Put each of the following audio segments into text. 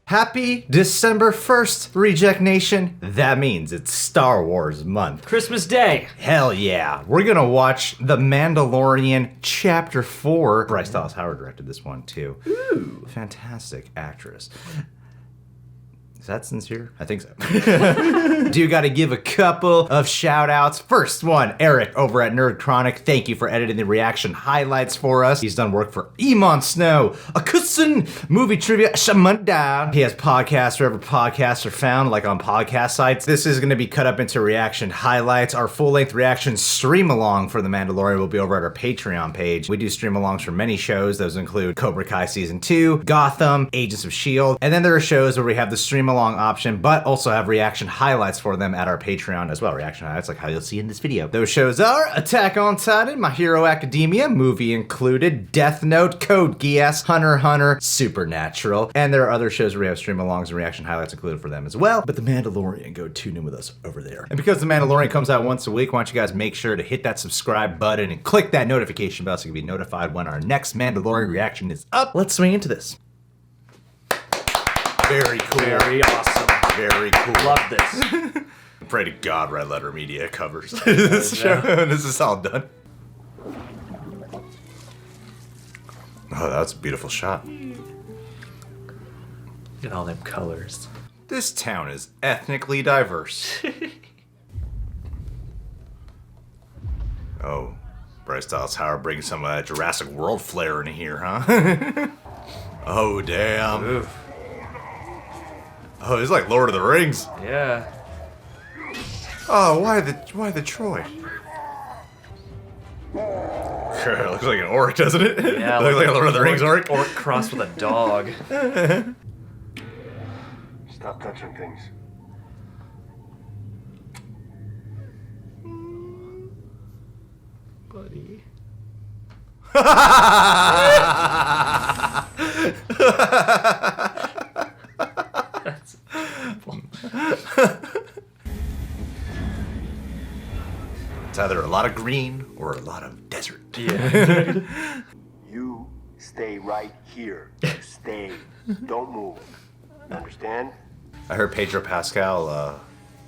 Happy December 1st, Reject Nation. That means it's Star Wars month. Christmas Day. Hell yeah. We're gonna watch The Mandalorian Chapter 4. Bryce Dallas Howard directed this one too. Ooh. Fantastic actress. Is that sincere? I think so. Do gotta give a couple of shout outs. First one, Eric over at Nerd Chronic. Thank you for editing the reaction highlights for us. He's done work for Emon Snow, Akusun, Movie Trivia, Shamunda. He has podcasts wherever podcasts are found, like on podcast sites. This is gonna be cut up into reaction highlights. Our full-length reaction stream along for The Mandalorian will be over at our Patreon page. We do stream alongs for many shows. Those include Cobra Kai Season 2, Gotham, Agents of S.H.I.E.L.D., and then there are shows where we have the stream along option, but also have reaction highlights for them at our Patreon as well. Reaction highlights like how you'll see in this video. Those shows are Attack on Titan, My Hero Academia, movie included, Death Note, Code Geass, Hunter x Hunter, Supernatural, and there are other shows where we have stream alongs and reaction highlights included for them as well. But The Mandalorian, go tune in with us over there. And because The Mandalorian comes out once a week, why don't you guys make sure to hit that subscribe button and click that notification bell so you can be notified when our next Mandalorian reaction is up. Let's swing into this. Very cool. Very awesome. Very cool. Love this. Pray to God Red Letter Media covers this show. This is all done. Oh, that's a beautiful shot. Look at all them colors. This town is ethnically diverse. Oh, Bryce Dallas Howard bringing some of that Jurassic World flair in here, huh? Oh, damn. Oof. Oh, it's like Lord of the Rings. Yeah. Oh, why the Troy? Looks like an orc, doesn't it? Yeah. Looks like a Lord of the Rings orc. Orc crossed with a dog. Stop touching things. Buddy. That's It's either a lot of green or a lot of desert. yeah. You stay right here. Stay. Don't move. Understand? I heard Pedro Pascal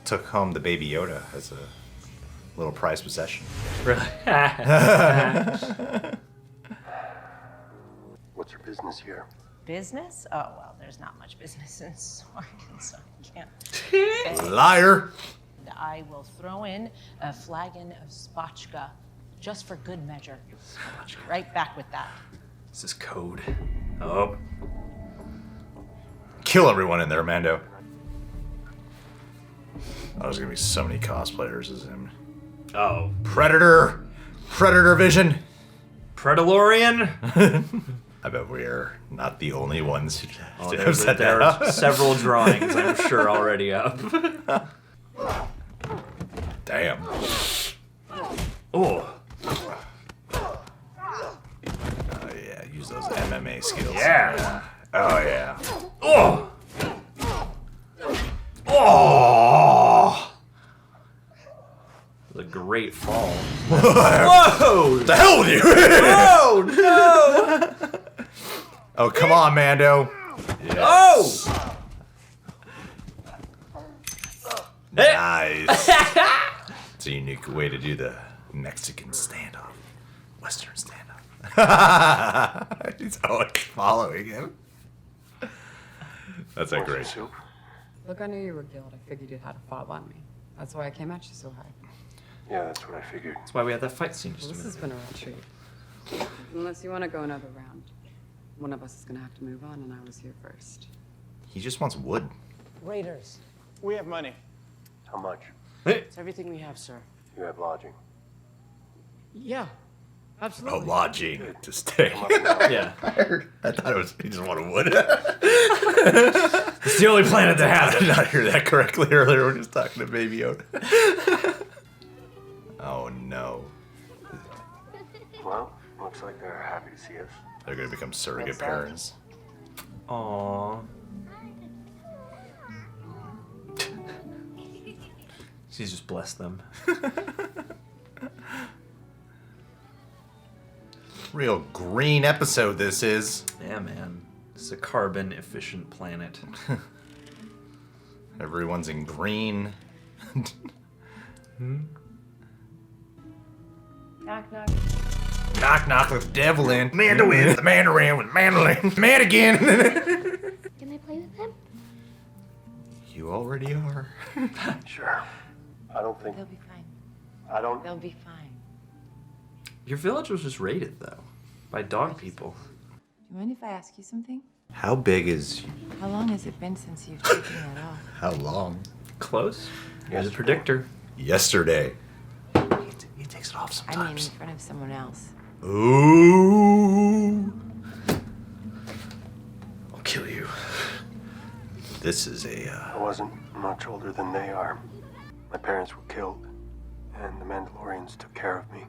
took home the Baby Yoda as a little prized possession. Really? What's your business here? Business? Oh, well, there's not much business in Swarkin, so I can't. Liar! I will throw in a flagon of spotchka just for good measure. Right back with that. This is code. Oh. Kill everyone in there, Mando. Oh, there's gonna be so many cosplayers as him. Oh. Predator! Predator Vision! Predalorian? I bet we're not the only ones who Oh, have set that there up. are several drawings, I'm sure, already up. Damn. Oh. Yeah, use those MMA skills. Yeah. Oh, yeah. Oh. Oh! It was a great fall. Whoa! The hell with you? Oh, no! Oh, come on, Mando. Yes. Oh! Nice. It's a unique way to do the Mexican standoff. Western standoff. He's always following him. That's a Want some great. soup? Look, I knew you were guild. I figured you'd had a fob on me. That's why I came at you so hard. Yeah, that's what I figured. That's why we had that fight scene just Well, a this minute has ago. been a real treat. Unless you want to go another round. One of us is going to have to move on, and I was here first. He just wants wood. Raiders. We have money. How much? It's everything we have, sir. You have lodging. Yeah, A absolutely. lodging to stay. Yeah. I thought it was he just wanted wood. It's the only planet that has I it. did not hear that correctly earlier when he was talking to Baby Yoda. Oh no. Well, looks like they're happy to see us. They're gonna become surrogate What's that? parents. Aww. She's just blessed them. Real green episode this is. Yeah, man. It's a carbon-efficient planet. Everyone's in green. Knock, knock. Knock knock with the devil in. Mando in. The Mandarin with Mandalorian. Man again. Can I play with him? You already are. Sure. I don't think. They'll be fine. I don't. They'll be fine. Your village was just raided, though, by dog people. Do you mind if I ask you something? How big is... How long has it been since you've taken that off? How long? Close. Here's a predictor. Yesterday. He takes it off I mean, in sometimes. front of someone else. Ooh. I'll kill you. This is a... I wasn't much older than they are. My parents were killed, and the Mandalorians took care of me.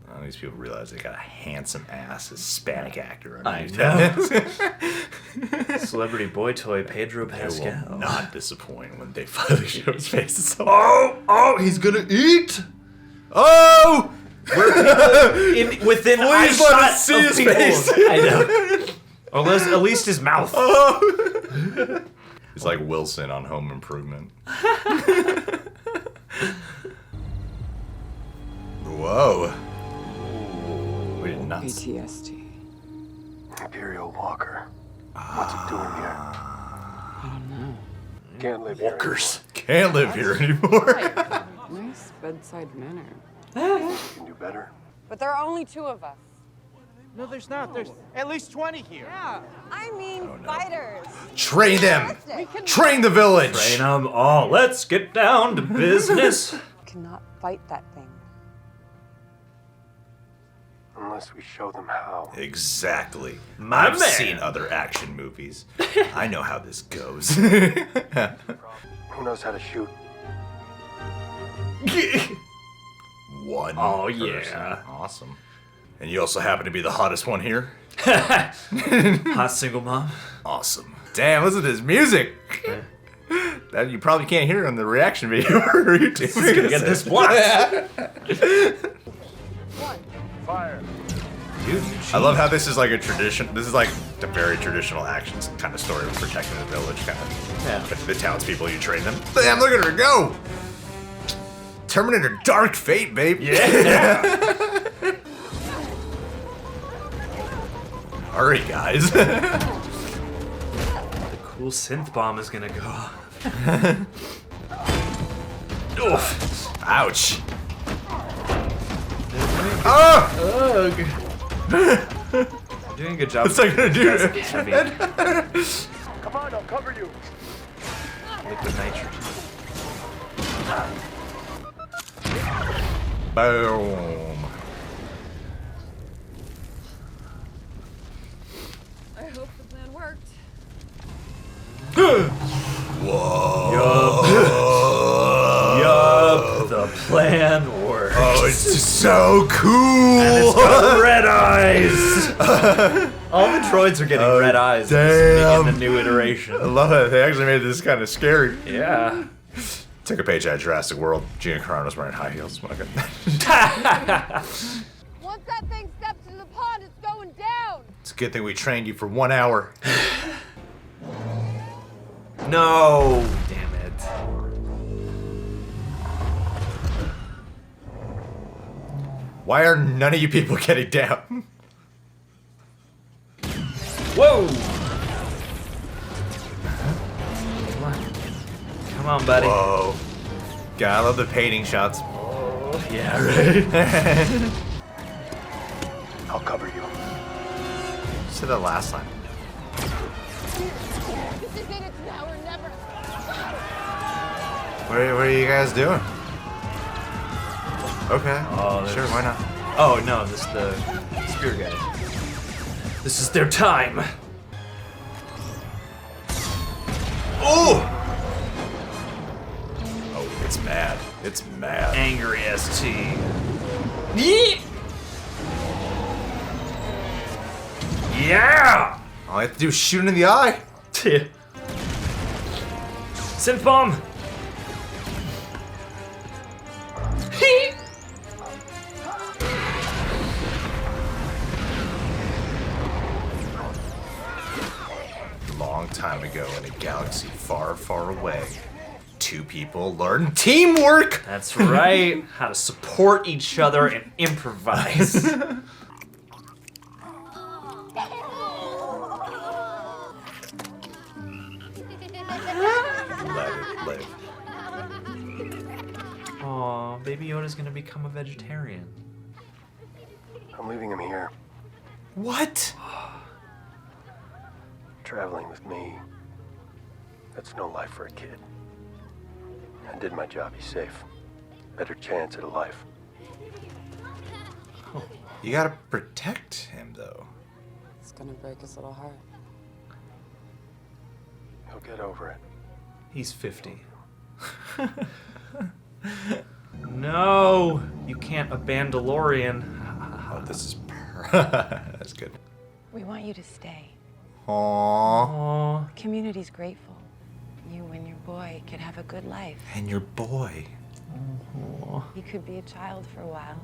None of these people realize they got a handsome ass Hispanic actor. I underneath know. Celebrity boy toy Pedro They Pascal. will not disappoint when they finally show his face. It's so Oh, he's gonna eat. oh! Within Please let us see his face. I know. Or at least his mouth. Oh! He's like Wilson on Home Improvement. Whoa. We did not. PTSD. Imperial Walker. What's he doing here? I don't know. Can't live here. Walkers can't live here anymore. Nice bedside manner. You can do better. But there are only 2 of us. No, there's not. There's at least 20 here. Yeah. I mean fighters. Train them. We can Train the village. Train them all. Let's get down to business. cannot fight that thing. Unless we show them how. Exactly. My I've man. seen other action movies. I know how this goes. Who knows how to shoot? One. Oh, person. yeah. Awesome. And you also happen to be the hottest one here? Hot single mom. Awesome. Damn, listen to this music. That you probably can't hear on the reaction video or YouTube. This is gonna get this blocked. Fire. Dude, I love how this is like a tradition. This is like a very traditional action kind of story of protecting the village, kind of. Yeah. The townspeople, you train them. Damn, look at her go! Terminator Dark Fate, babe. Yeah. Hurry, guys. The cool synth bomb is gonna go off. Oof. Ouch. Oh! Ugh. You're doing a good job. What's that gonna do? That's heavy. Come on, I'll cover you. Liquid nitrogen. Boom. I hope the plan worked. Yup, the plan works. Oh, it's just so cool. And it's got red eyes. All the droids are getting red eyes in damn. the new iteration. I love it. They actually made this kind of scary. Yeah. Took a page out of Jurassic World. Gina Carano's wearing high heels. Once that thing steps in the pond, it's going down. It's a good thing we trained you for 1 hour. No. Damn it. Why are none of you people getting down? Whoa. Come on, buddy. Whoa. God, I love the painting shots. Oh, yeah, right. I'll cover you. You said that last time. This is it. It's now or never. What are you guys doing? Okay. Oh, sure, why not? Oh no, this is the spear guy. This is their time. Oh! Oh, it's mad. It's mad. Angry ST. Yeah! All I have to do is shoot him in the eye. Synth bomb. long time ago in a galaxy far, far away, two people learned teamwork! That's right. How to support each other and improvise. Let it live. Aw, Baby Yoda's gonna become a vegetarian. I'm leaving him here. What? Traveling with me. That's no life for a kid. I did my job. He's safe. Better chance at a life. You gotta protect him, though. It's gonna break his little heart. He'll get over it. He's 50. No, you can't a Mandalorian. Oh, this is that's good. We want you to stay. Aww. Aw. The community's grateful. You and your boy could have a good life. And your boy. You could be a child for a while.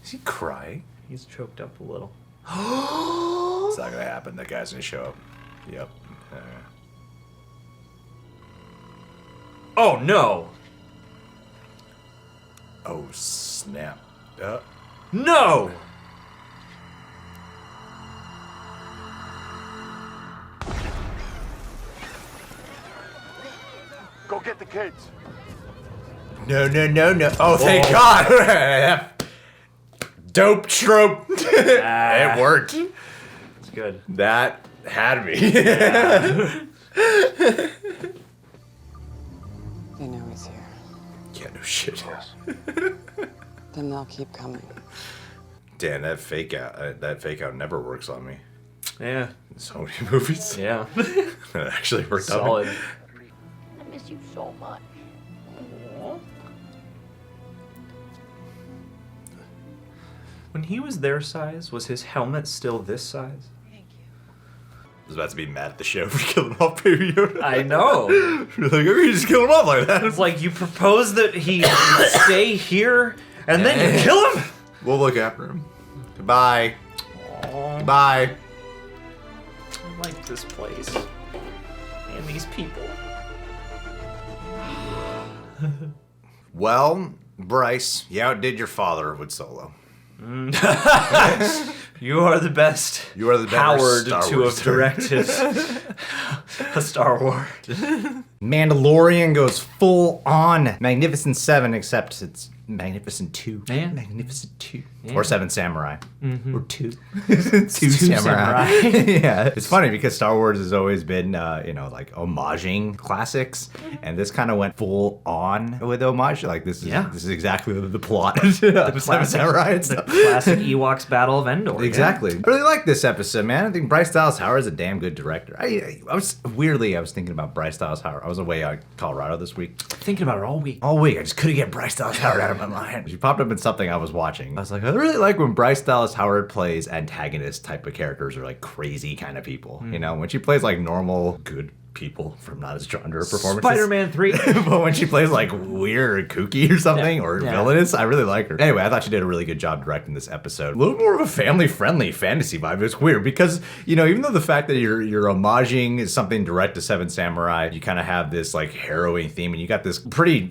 Is he crying? He's choked up a little. It's not gonna happen. That guy's gonna show up. Yep. Oh no! Oh, snap. No! Go get the kids. No. Oh, thank God. Dope trope. It worked. It's good. That had me. They know he's here. Yeah, no shit. Yes. Then they'll keep coming. Damn, that fake out never works on me. Yeah. In so many movies. Yeah. It actually worked Solid. on me. I miss you so much. When he was their size, was his helmet still this size? Thank you. I was about to be mad at the show for killing off Baby Yoda. I know. You're like, oh, you just kill him off like that. It's like you propose that he stay here, and then you kill him? We'll look after him. Goodbye. Aw, Goodbye. I like this place. And these people. Well, Bryce, you outdid your father with Solo. You are the best. You are the better Howard Star to Wars have directed a Star Wars. Mandalorian goes full on Magnificent 7, except it's Magnificent 2. Yeah. Magnificent 2. Yeah. Or 7 Samurai. Or 2. two Samurai. Yeah. It's funny because Star Wars has always been, like homaging classics. And this kind of went full on with homage. Like, this is exactly the plot of 7 Samurai and The stuff. classic Ewoks Battle of Endor. Exactly. I really like this episode, man. I think Bryce Dallas Howard is a damn good director. I was thinking about Bryce Dallas Howard. I was away in Colorado this week. Thinking about it all week. All week, I just couldn't get Bryce Dallas Howard out of my mind. She popped up in something I was watching. I was like, I really like when Bryce Dallas Howard plays antagonist type of characters or like crazy kind of people. You know, when she plays like normal, good people from not as genre performances. Spider-Man 3. But when she plays like weird or kooky or something or villainous, I really like her. Anyway, I thought she did a really good job directing this episode. A little more of a family-friendly fantasy vibe. It's weird because, even though the fact that you're homaging something direct to 7 Samurai, you kind of have this like harrowing theme and you got this pretty,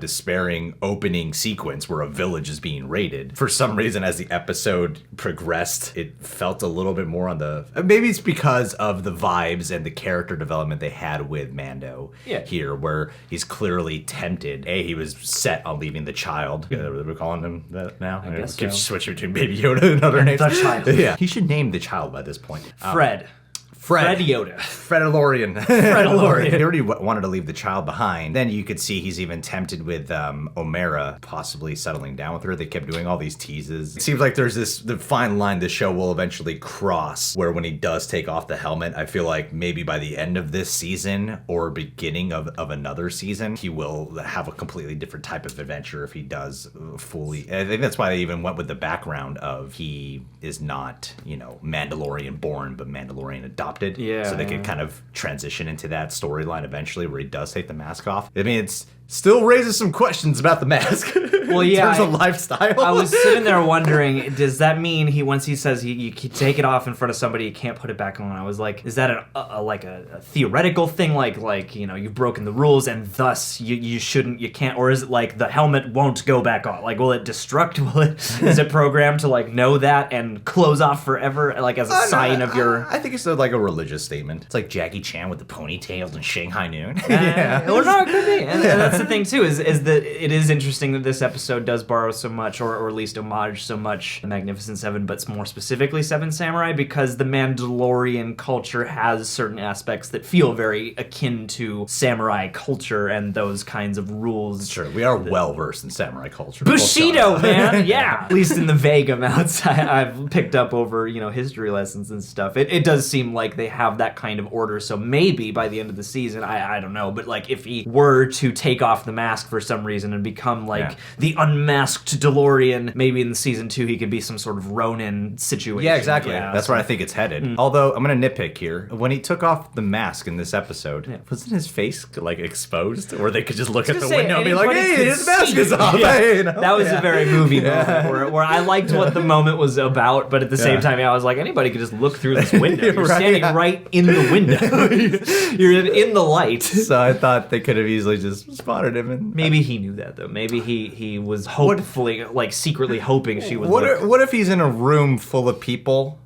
despairing opening sequence where a village is being raided. For some reason, as the episode progressed, it felt a little bit more on the... Maybe it's because of the vibes and the character development they had with Mando here, where he's clearly tempted. He was set on leaving the child. We're calling him that now. I guess Keep so. switching between Baby Yoda and other names. The child. Yeah, he should name the child by this point. Fred Yoda. Fredalorian. Fredalorian. He already wanted to leave the child behind. Then you could see he's even tempted with Omera possibly settling down with her. They kept doing all these teases. It seems like there's the fine line the show will eventually cross where when he does take off the helmet, I feel like maybe by the end of this season or beginning of another season, he will have a completely different type of adventure if he does fully. I think that's why they even went with the background of he is not, Mandalorian born, but Mandalorian adopted. Yeah. So they could kind of transition into that storyline eventually where he does take the mask off. I mean, still raises some questions about the mask. Well, in yeah, terms of lifestyle. I was sitting there wondering, does that mean once he says you can take it off in front of somebody, you can't put it back on? I was like, is that a theoretical thing, like you've broken the rules and thus you can't, or is it like the helmet won't go back on? Like, will it destruct? Is it programmed to like know that and close off forever, like as a sign of your? I think it's like a religious statement. It's like Jackie Chan with the ponytails and Shanghai Noon. Well, no, it could be, and that's the thing too. Is that it is interesting that this episode does borrow so much, or at least homage so much, the Magnificent Seven, but more specifically Seven Samurai, because the Mandalorian culture has certain aspects that feel very akin to samurai culture and those kinds of rules. Sure, we are well versed in samurai culture. Bushido, man, yeah. At least in the vague amounts I've picked up over history lessons and stuff. It does seem like they have that kind of order. So maybe by the end of the season, I don't know, but like if he were to take off the mask for some reason and become like the unmasked DeLorean, maybe in season 2 he could be some sort of Ronin situation. Yeah, exactly. That's where I think it's headed. Although I'm gonna nitpick here. When he took off the mask in this episode, wasn't his face like exposed, or they could just look at the window and be like, "Hey, his mask is off." Yeah. That was a very movie moment where I liked what the moment was about, but at the same time, I was like, anybody could just look through this window. You're standing right in the window. You're in the light. So I thought they could have easily just spotted him. And maybe he knew that though. Maybe he was hopefully, like secretly hoping she would. What if he's in a room full of people?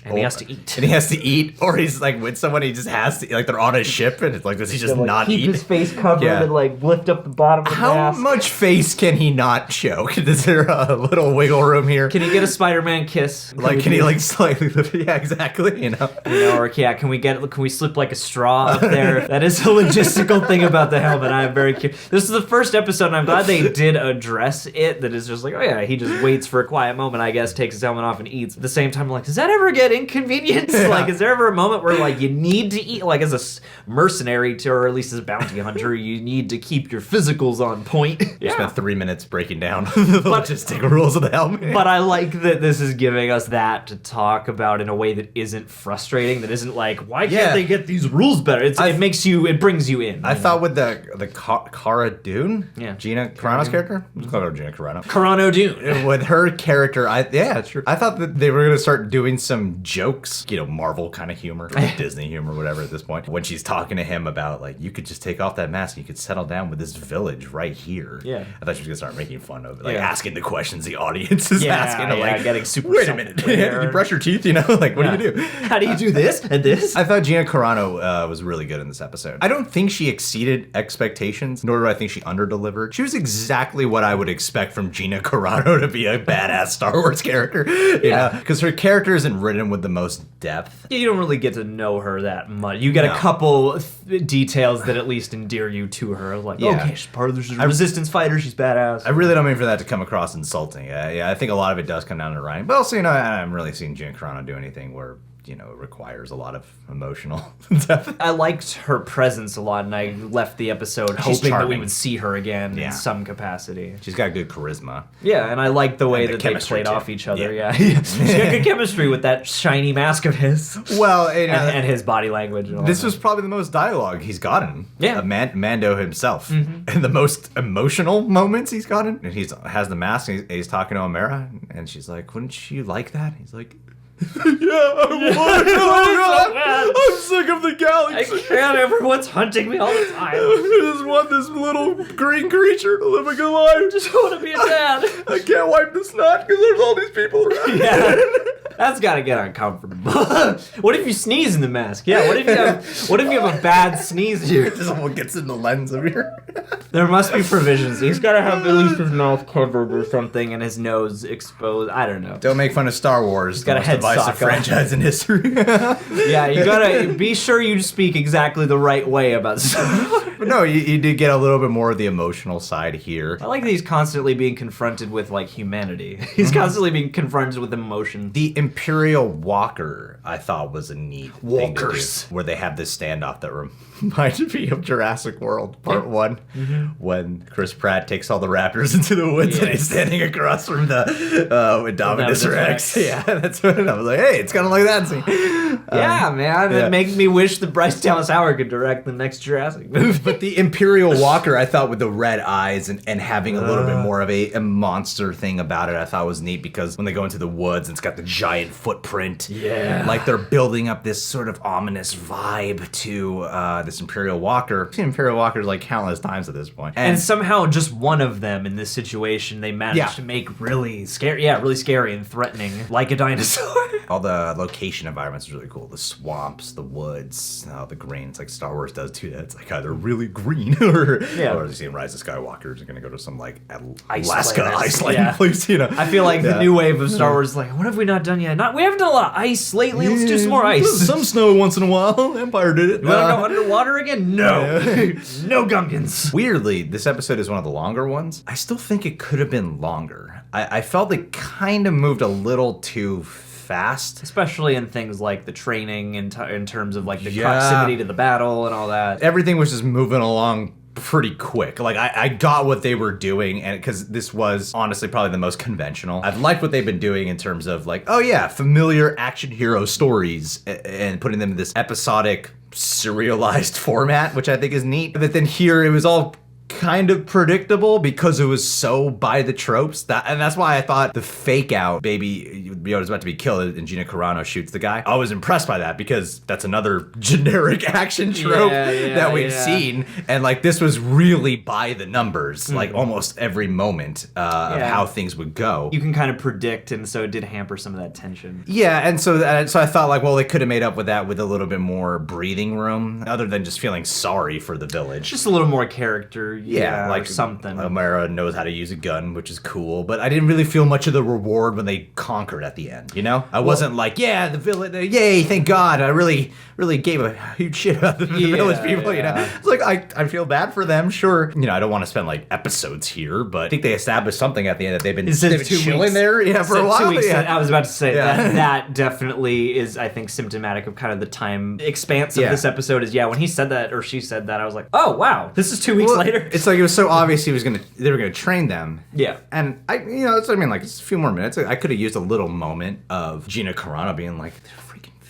And he has to eat. And he has to eat, or he's like with someone he just has to, like they're on a ship, and it's like, does he just not keep eat? His face covered and like lift up the bottom of the mask? How much face can he not show? Is there a little wiggle room here? Can he get a Spider-Man kiss? Can he like slightly lift? Yeah, exactly. Or can we slip like a straw up there? That is a logistical thing about the helmet. I am very curious. This is the first episode, and I'm glad they did address it. That is just like, oh yeah, he just waits for a quiet moment, I guess, takes his helmet off and eats. At the same time, I'm like, does that ever get inconvenient? Like, is there ever a moment where like you need to eat, like as a mercenary or at least as a bounty hunter, you need to keep your physicals on point? You spent 3 minutes breaking down the logistic rules of the helmet. But I like that this is giving us that to talk about in a way that isn't frustrating, that isn't like, why can't they get these rules better? It brings you in. I thought with the Cara Dune, Gina Carano's character, let's call her Gina Carano. Carano Dune. With her character, it's true. I thought that they were gonna start doing some jokes, Marvel kind of humor, or Disney humor, whatever at this point. When she's talking to him about like, you could just take off that mask, and you could settle down with this village right here. Yeah. I thought she was gonna start making fun of it, like asking the questions the audience is asking. Like, getting super. Wait a minute, did you brush your teeth? Like, what do you do? How do you do this and this? I thought Gina Carano was really good in this episode. I don't think she exceeded expectations, nor do I think she underdelivered. She was exactly what I would expect from Gina Carano to be a badass Star Wars character. Because her character isn't written with the most depth. You don't really get to know her that much. You get a couple details that at least endear you to her. Like, okay, she's part of the resistance fighter. She's badass. I really don't mean for that to come across insulting. I think a lot of it does come down to writing. But also, I'm really seeing Gina Carano do anything where it requires a lot of emotional depth. I liked her presence a lot, and I left the episode hoping that we would see her again in some capacity. She's got good charisma. Yeah, and I liked the way that they played off each other. Yeah. She's got good chemistry with that shiny mask of his. Well, and his body language. And all this was probably the most dialogue he's gotten. Yeah. Mando himself. And the most emotional moments he's gotten. And he has the mask, and he's talking to Omera, and she's like, wouldn't you like that? He's like, I would. Oh God. I'm sick of the galaxy. I can't. Everyone's hunting me all the time. I just want this little green creature to live a good life. I just want to be a dad. I can't wipe the snot because there's all these people around. Yeah. That's gotta get uncomfortable. What if you sneeze in the mask? Yeah, what if you have a bad sneeze here? Just what gets in the lens of your... There must be provisions. He's gotta have at least his mouth covered or something and his nose exposed. I don't know. Don't make fun of Star Wars. He's got a head sock franchise in history. Yeah, you gotta be sure you speak exactly the right way about stuff. But no, you did get a little bit more of the emotional side here. I like that he's constantly being confronted with like humanity. He's constantly being confronted with emotion. The Imperial Walker, I thought was a neat thing to do, where they have this standoff that reminded me of Jurassic World Part 1, when Chris Pratt takes all the raptors into the woods and he's standing across from the Indominus Rex. Yeah, that's what I was like, hey, it's kind of like that scene. Yeah, man, it makes me wish that Bryce Dallas Howard could direct the next Jurassic movie. But the Imperial Walker, I thought with the red eyes and having a little bit more of a monster thing about it, I thought was neat, because when they go into the woods, it's got the giant footprint. Yeah. Like they're building up this sort of ominous vibe to this Imperial Walker. I've seen Imperial Walkers like countless times at this point. And somehow just one of them in this situation, they managed to make really scary, really scary and threatening, like a dinosaur. All the location environments is really cool. The swamps, the woods, the green. It's like Star Wars does too. It's like either really green or you see in Rise of Skywalker, you're gonna go to some like Alaska Iceland place, you know. I feel like the new wave of Star Wars is like, what have we not done yet? We haven't done a lot of ice lately. Let's do some more ice. Some snow once in a while. Empire did it. You wanna go underwater again? No. No Gungans. Weirdly, this episode is one of the longer ones. I still think it could have been longer. I felt it kind of moved a little too fast, especially in things like the training in terms of like the proximity to the battle and all that. Everything was just moving along pretty quick. Like I got what they were doing, and because this was honestly probably the most conventional. I've liked what they've been doing in terms of like, oh yeah, familiar action hero stories and putting them in this episodic serialized format, which I think is neat. But then here it was all kind of predictable because it was so by the tropes, and that's why I thought the fake out Baby Yoda's about to be killed and Gina Carano shoots the guy. I was impressed by that because that's another generic action trope that we've seen, and like this was really by the numbers, like almost every moment of how things would go. You can kind of predict, and so it did hamper some of that tension. Yeah, and so I thought like, well, they could have made up with that with a little bit more breathing room, other than just feeling sorry for the village. Just a little more character. Yeah, like something. Omera knows how to use a gun, which is cool, but I didn't really feel much of the reward when they conquered at the end, you know? I wasn't like, yeah, the village, yay, thank God, I really gave a huge shit about the village people, you know? It's like, I feel bad for them, sure. You know, I don't want to spend like episodes here, but I think they established something at the end that they've been chilling there for a while. 2 weeks. I was about to say that definitely is, I think, symptomatic of kind of the time expanse of this episode is, when he said that or she said that, I was like, oh, wow, this is 2 weeks later. It's like it was so obvious they were gonna train them. Yeah. And that's what I mean, like it's a few more minutes. I could have used a little moment of Gina Carano being like,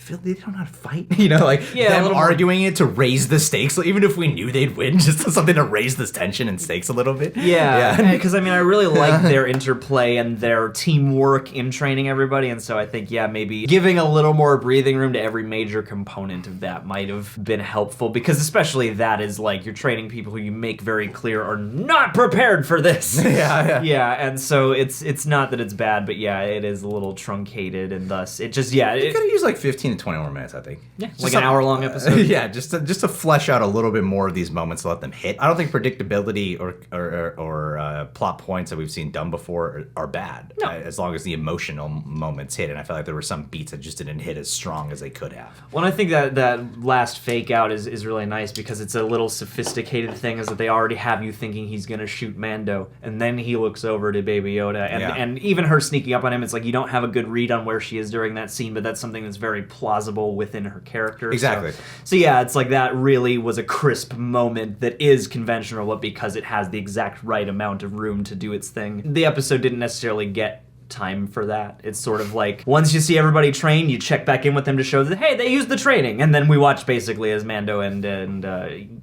they don't know how to fight, you know, like them arguing it to raise the stakes. Like, even if we knew they'd win, just something to raise this tension and stakes a little bit. Yeah, because I mean, I really like their interplay and their teamwork in training everybody, and so I think maybe giving a little more breathing room to every major component of that might have been helpful, because especially that is like you're training people who you make very clear are not prepared for this. Yeah, and so it's not that it's bad, but it is a little truncated, and thus it just it could have used like 15 to 20 more minutes, I think. Yeah, like an hour-long episode. Just to flesh out a little bit more of these moments to let them hit. I don't think predictability or plot points that we've seen done before are bad, as long as the emotional moments hit. And I felt like there were some beats that just didn't hit as strong as they could have. Well, I think that last fake out is really nice because it's a little sophisticated thing, is that they already have you thinking he's going to shoot Mando, and then he looks over to Baby Yoda, and even her sneaking up on him, it's like you don't have a good read on where she is during that scene, but that's something that's very plausible within her character. Exactly. So it's like that really was a crisp moment that is conventional, but because it has the exact right amount of room to do its thing. The episode didn't necessarily get time for that. It's sort of like once you see everybody train, you check back in with them to show that, hey, they used the training, and then we watch basically as Mando and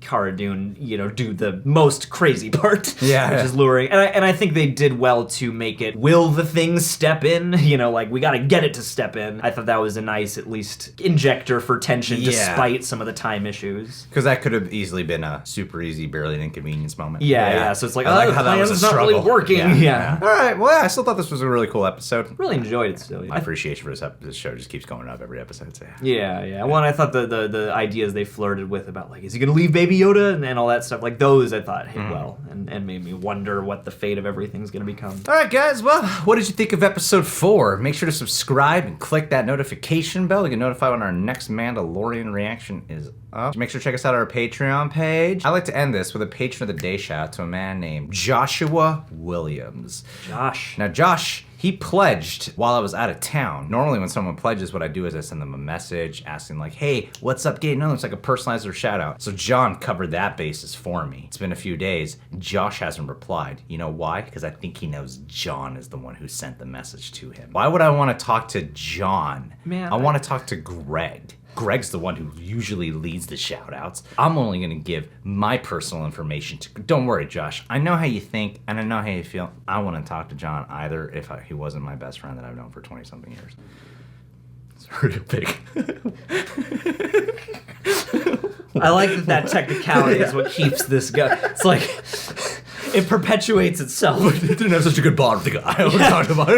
Cara Dune, do the most crazy part, which is luring. And I think they did well to make it, will the thing step in? Like we got to get it to step in. I thought that was a nice, at least, injector for tension despite some of the time issues. Because that could have easily been a super easy, barely an inconvenience moment. So it's like, the plan's not really working. All right, well, I still thought this was a really cool episode. Really enjoyed it still. My appreciation for this show just keeps going up every episode. So Well, and I thought the ideas they flirted with about like, is he gonna leave Baby Yoda and all that stuff, like those I thought hit well and made me wonder what the fate of everything's gonna become. All right, guys. Well, what did you think of episode 4? Make sure to subscribe and click that notification bell to get notified when our next Mandalorian reaction is up. Make sure to check us out on our Patreon page. I like to end this with a patron of the day shout out to a man named Joshua Williams. Josh. Now, Josh, He pledged while I was out of town. Normally when someone pledges, what I do is I send them a message asking like, hey, what's up, Gabe? No, it's like a personalized shout out. So John covered that basis for me. It's been a few days. Josh hasn't replied. You know why? Because I think he knows John is the one who sent the message to him. Why would I want to talk to John? Man, I want to talk to Greg. Greg's the one who usually leads the shout-outs. I'm only going to give my personal information to... Don't worry, Josh. I know how you think, and I know how you feel. I wouldn't talk to John either if he wasn't my best friend that I've known for 20-something years. It's real big. I like that technicality is what keeps this going. It's like... It perpetuates itself. It didn't have such a good bond with the guy I was talking about.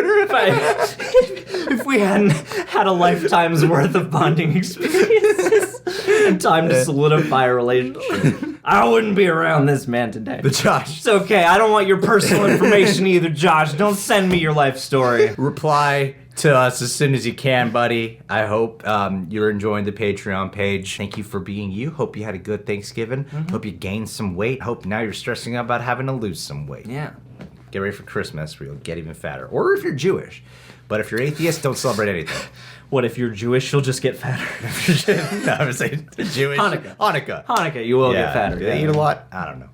If we hadn't had a lifetime's worth of bonding experiences and time to solidify a relationship, I wouldn't be around this man today. But Josh. It's okay. I don't want your personal information either, Josh. Don't send me your life story. Reply to us as soon as you can, buddy. I hope you're enjoying the Patreon page. Thank you for being you. Hope you had a good Thanksgiving. Hope you gained some weight. Hope now you're stressing out about having to lose some weight. Yeah. Get ready for Christmas where you'll get even fatter. Or if you're Jewish. But if you're atheist, don't celebrate anything. What if you're Jewish? You'll just get fatter. No, I was saying Jewish. Hanukkah. Hanukkah. Hanukkah, you will get fatter. Do they eat a lot? I don't know.